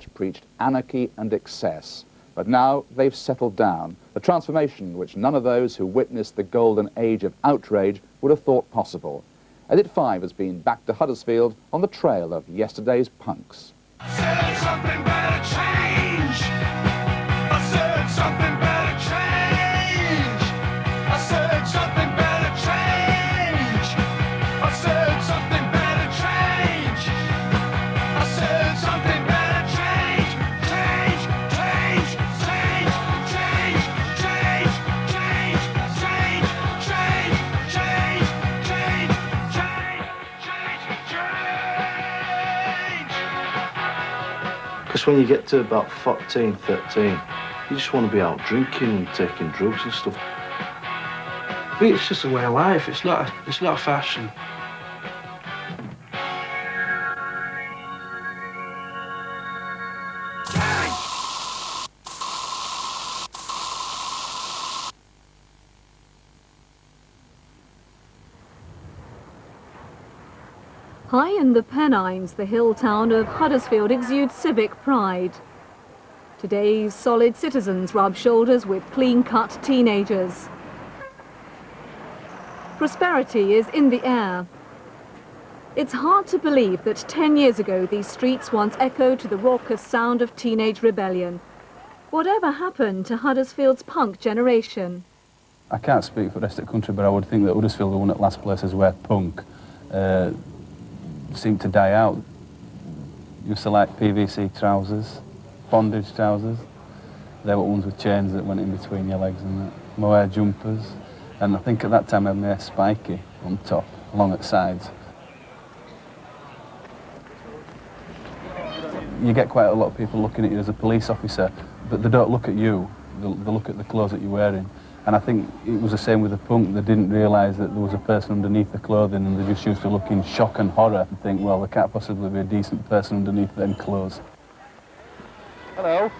which preached anarchy and excess. But now they've settled down, a transformation which none of those who witnessed the golden age of outrage would have thought possible. Edit 5 has been back to Huddersfield on the trail of yesterday's punks. I said something better change. I said something better change. I said something better change. I said something better change. I said something better change. Change, change, change, change, change, change, change, change, change, change, change, change. Because when you get to about 14, 13, you just want to be out drinking and taking drugs and stuff. I think it's just a way of life. It's not a fashion. High in the Pennines, the hill town of Huddersfield exudes civic pride. Today's solid citizens rub shoulders with clean-cut teenagers. Prosperity is in the air. It's hard to believe that 10 years ago these streets once echoed to the raucous sound of teenage rebellion. Whatever happened to Huddersfield's punk generation? I can't speak for the rest of the country, but I would think that Huddersfield were one of the last places where punk seemed to die out. Used to like PVC trousers, bondage trousers. They were ones with chains that went in between your legs and that. Mohair jumpers. And I think at that time I had my hair spiky on top, along at the sides. You get quite a lot of people looking at you as a police officer, but they don't look at you, they look at the clothes that you're wearing. And I think it was the same with the punk. They didn't realise that there was a person underneath the clothing, and they just used to look in shock and horror and think, well, there can't possibly be a decent person underneath them clothes. Hello.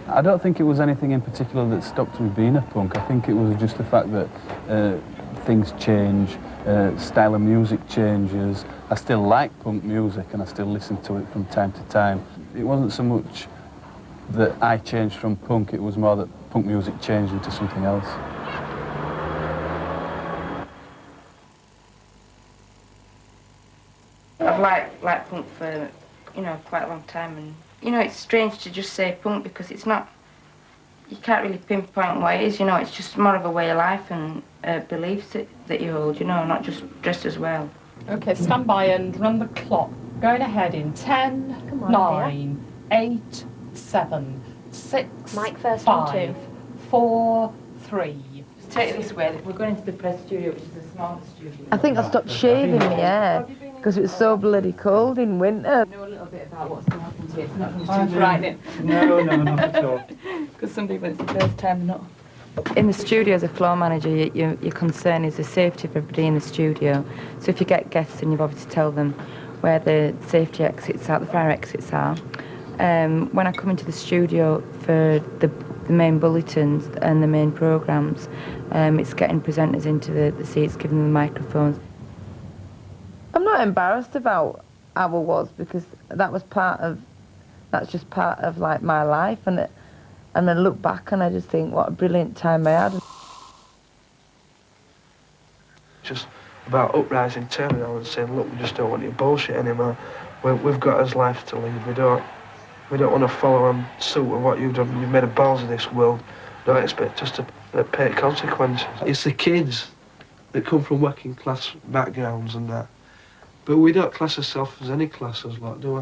I don't think it was anything in particular that stopped me being a punk. I think it was just the fact that things change, style of music changes. I still like punk music and I still listen to it from time to time. It wasn't so much that I changed from punk, it was more that punk music changed into something else. I've liked punk for, quite a long time, and, it's strange to just say punk because it's not, you can't really pinpoint what it is, it's just more of a way of life and beliefs that you hold, not just dressed as well. OK, stand by and run the clock. Going ahead in 10, 9, 8, 7, 6, Mike first 5, 4, 3. Take it this way, we're going into the press studio, which is the smallest studio. I think I stopped shaving my hair because it was so bloody cold in winter. I know a little bit about what's going to happen to you. It's not going to be too frightening. No, not at all. Because some people, it's the first time not. In the studio as a floor manager, your concern is the safety of everybody in the studio. So if you get guests, then you've obviously tell them where the safety exits are, the fire exits are. When I come into the studio for the main bulletins and the main programmes, it's getting presenters into the seats, giving them the microphones. I'm not embarrassed about how I was because that's just part of like my life, and I look back and I just think what a brilliant time I had. Just about uprising, turning around and saying, look, we just don't want your bullshit anymore. We've got our life to lead. We don't want to follow on suit with what you've done. You've made a balls of this world. Don't expect us to pay consequences. It's the kids that come from working class backgrounds and that. But we don't class ourselves as any classes, like, do we?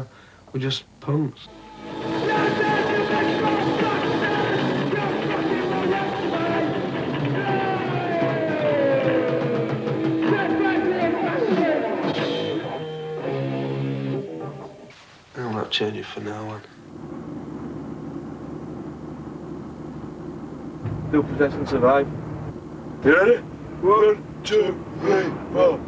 We're just punks. I'm not changing for no one. Do possess and survive. You ready? 1, 2, 3, 4.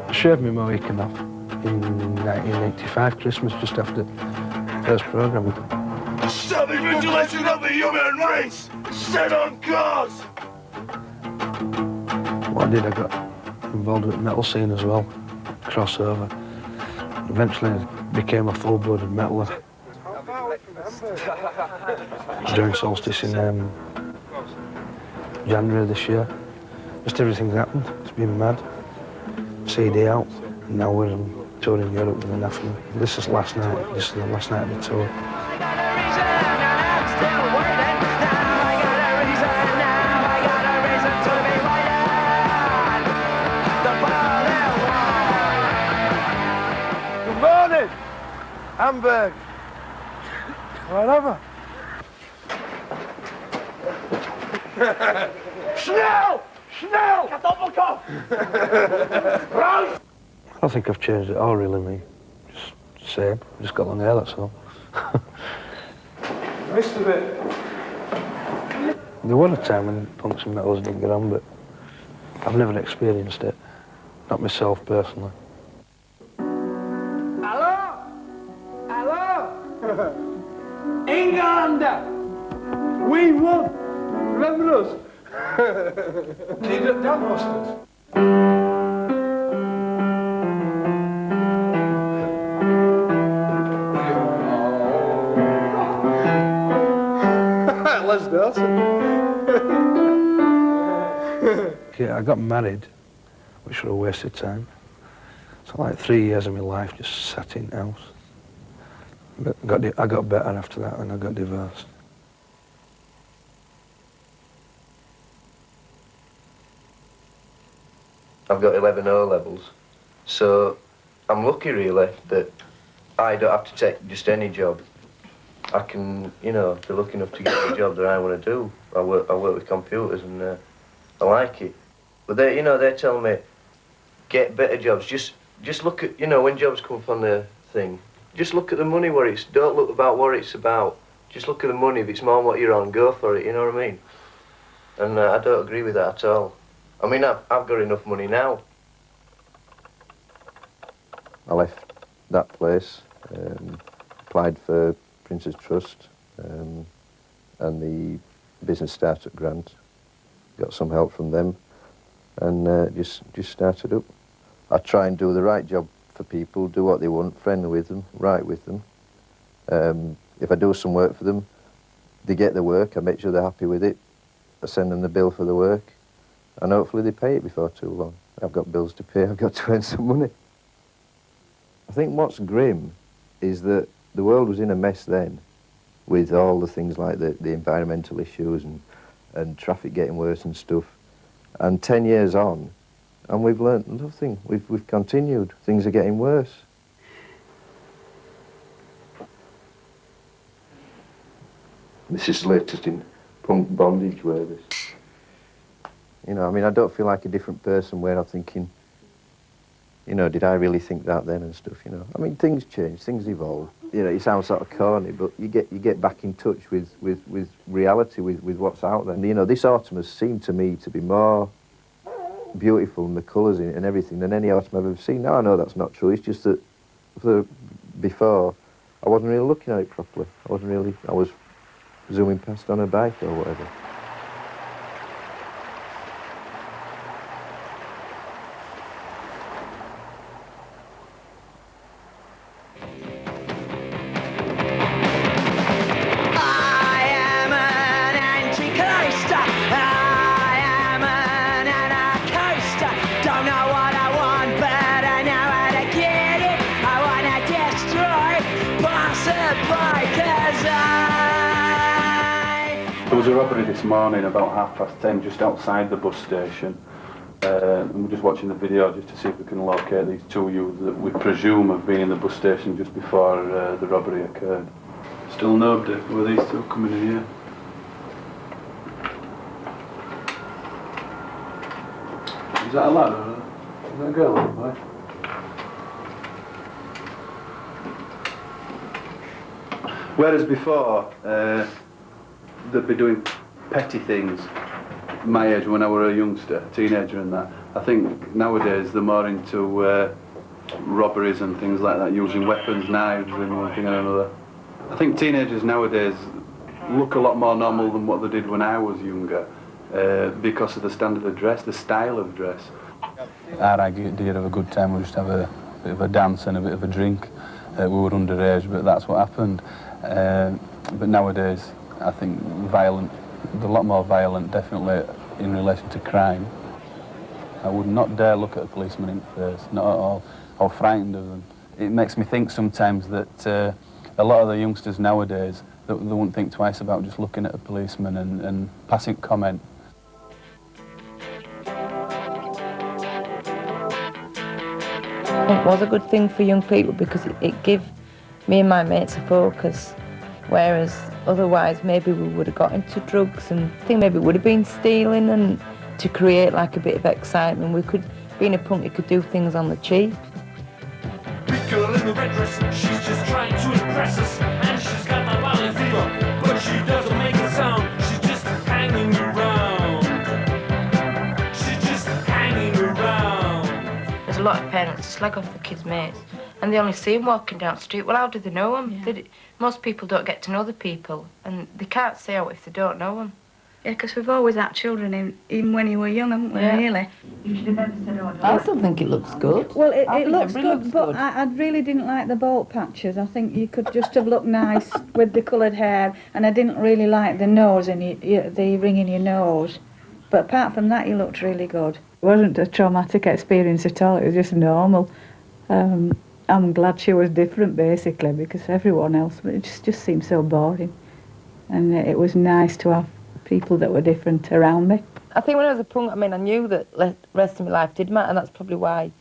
I shaved my Mohican off in 1985, Christmas, just after the first programme. Stop invigilation of the human race! Set on cause! What I did, I got involved with the metal scene as well. crossover. Eventually became a full-blooded metaler. During solstice in January this year. Just everything's happened. It's been mad. CD out, and now we're touring Europe with an F. This is last night. This is the last night of the tour. Good morning, Hamburg. Whatever. Schnell! Schnell! Kartoffelkopf! Raus! I don't think I've changed at all, really, me. Just same. Just got long hair, that's all. Missed a bit. There was a time when punks and metals didn't get on, but I've never experienced it. Not myself, personally. Hello? Hello? England! We won! Remember us? Did it down mustard? Let's dance. Yeah, I got married, which was a waste of time. So like 3 years of my life just sat in the house. But I got better after that and I got divorced. I've got 11 O-levels, so I'm lucky really that I don't have to take just any job. I can, you know, be lucky enough to get the job that I want to do. I work with computers and I like it. But they, you know, they're telling me, get better jobs. Just look at, you know, when jobs come up on the thing, just look at the money where it's, don't look about what it's about. Just look at the money. If it's more than what you're on, go for it, you know what I mean? And I don't agree with that at all. I mean, I've got enough money now. I left that place, applied for Prince's Trust and the business startup grant, got some help from them, and just started up. I try and do the right job for people, do what they want, friendly with them, right with them. If I do some work for them, they get the work, I make sure they're happy with it, I send them the bill for the work, and hopefully they pay it before too long. I've got bills to pay, I've got to earn some money. I think what's grim is that the world was in a mess then, with all the things like the environmental issues and traffic getting worse and stuff. And 10 years on, and we've learnt nothing. We've continued. Things are getting worse. This is latest in punk bondage wear this. You know, I mean, I don't feel like a different person where I'm thinking, you know, did I really think that then and stuff, you know? I mean, things change, things evolve. You know, it sounds sort of corny, but you get back in touch with reality, with what's out there. And, you know, this autumn has seemed to me to be more beautiful and the colours in it and everything than any autumn I've ever seen. Now I know that's not true, it's just that before I wasn't really looking at it properly. I was zooming past on a bike or whatever. There was a robbery this morning about 10:30 just outside the bus station. And we're just watching the video just to see if we can locate these two youths that we presume have been in the bus station just before the robbery occurred. Still nobody. Were these two coming in here? Is that a lad or is that a girl? Right? Whereas before, they'd be doing petty things. My age, when I were a youngster, teenager and that. I think nowadays they're more into robberies and things like that, using weapons, knives and one thing and another. I think teenagers nowadays look a lot more normal than what they did when I was younger, because of the standard of dress, the style of dress. Our idea of a good time was just have a bit of a dance and a bit of a drink. We were underage, but that's what happened. But nowadays, I think a lot more violent, definitely in relation to crime. I would not dare look at a policeman in the face, not at all. I'm frightened of them. It makes me think sometimes that a lot of the youngsters nowadays, they wouldn't think twice about just looking at a policeman and passing comment. It was a good thing for young people because it gave me and my mates a focus, whereas otherwise maybe we would have got into drugs, and I think maybe it would have been stealing, and to create like a bit of excitement. Being a punk, you could do things on the cheap. Big girl in the red dress, she's just trying to impress us, and she's got my valley fever, but she doesn't make a sound. She's just hanging around. She's just hanging around. There's a lot of parents slag off the kids' mates, and they only see them walking down the street. Well, how do they know them? Yeah. Most people don't get to know the people, and they can't say out if they don't know them. Yeah, because we've always had children even when you were young, haven't we, really? You should have never said, oh, I still think it looks good. Well, it looks good, but I really didn't like the bolt patches. I think you could just have looked nice with the coloured hair, and I didn't really like the nose and the ring in your nose. But apart from that, you looked really good. It wasn't a traumatic experience at all, it was just normal. I'm glad she was different, basically, because everyone else, it just seemed so boring. And it was nice to have people that were different around me. I think when I was a punk, I mean, I knew that the rest of my life did matter, and that's probably why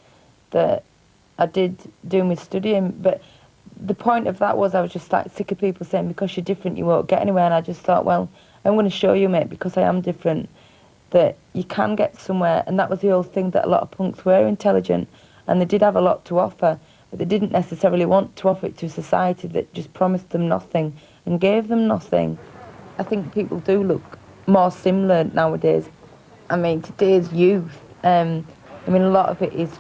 that I did do my studying. But the point of that was I was just like sick of people saying, because you're different, you won't get anywhere. And I just thought, well, I'm going to show you, mate, because I am different, that you can get somewhere. And that was the old thing, that a lot of punks were intelligent, and they did have a lot to offer, but they didn't necessarily want to offer it to society that just promised them nothing and gave them nothing. I think people do look more similar nowadays. I mean, today's youth, I mean, a lot of it is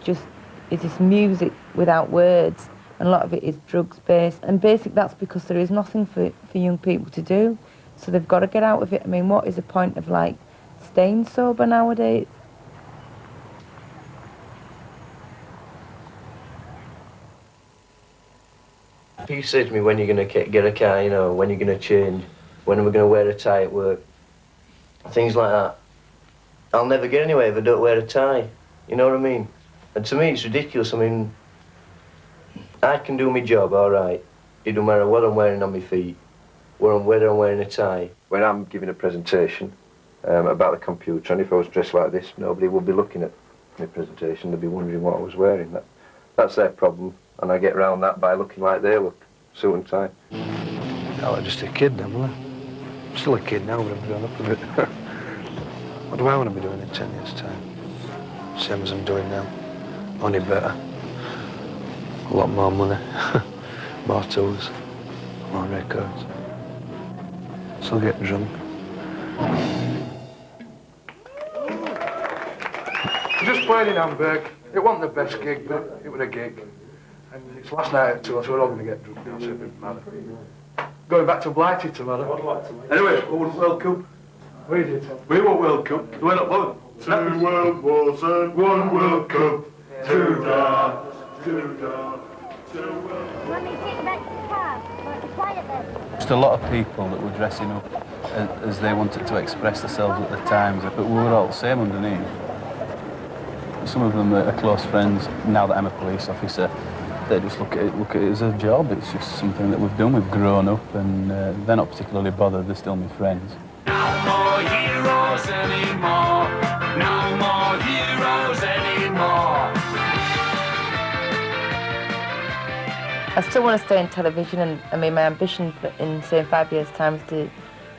this music without words, and a lot of it is drugs-based. And basically that's because there is nothing for young people to do, so they've got to get out of it. I mean, what is the point of, like, staying sober nowadays? If you say to me, when you're going to get a car, you know, when you're going to change, when are we going to wear a tie at work, things like that, I'll never get anywhere if I don't wear a tie, you know what I mean? And to me it's ridiculous. I mean, I can do my job all right, it don't matter what I'm wearing on my feet, whether I'm wearing a tie. When I'm giving a presentation about the computer, and if I was dressed like this, nobody would be looking at my presentation, they'd be wondering what I was wearing. That's their problem, and I get around that by looking like they look, suit and tie. I was just a kid then, wasn't I? I'm still a kid now, but I've grown up a bit. What do I want to be doing in 10 years' time? Same as I'm doing now, only better. A lot more money, more tools, more records. Still get drunk. We just played in Hamburg. It wasn't the best gig, but it was a gig. And it's last night at 2, so we're all going to get drunk now, so it doesn't matter. Going back to Blighty tomorrow. Anyway, we won World Cup. We did. We won World Cup. We went up one. 2 World Wars and 1 World Cup. 2 down, 2 down, 2 World Cup. Let me take you back to the car. Want to quiet then? Just a lot of people that were dressing up as they wanted to express themselves at the times, but we were all the same underneath. Some of them are close friends. Now that I'm a police officer, they just look at it as a job. It's just something that we've done. We've grown up, and they're not particularly bothered. They're still my friends. No more heroes anymore. No more heroes anymore. I still want to stay in television, and I mean, my ambition in, say, 5 years' time is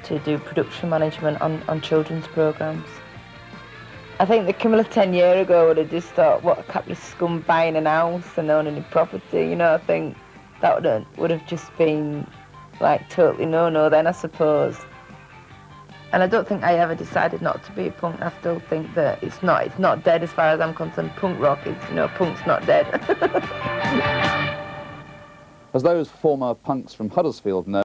to do production management on children's programmes. I think the Camilla 10 years ago would have just thought, what a capitalist scum buying an house and owning a property, you know. I think that would have just been, like, totally no-no then, I suppose. And I don't think I ever decided not to be a punk. I still think that it's not dead as far as I'm concerned. Punk rock is, you know, punk's not dead. As those former punks from Huddersfield know,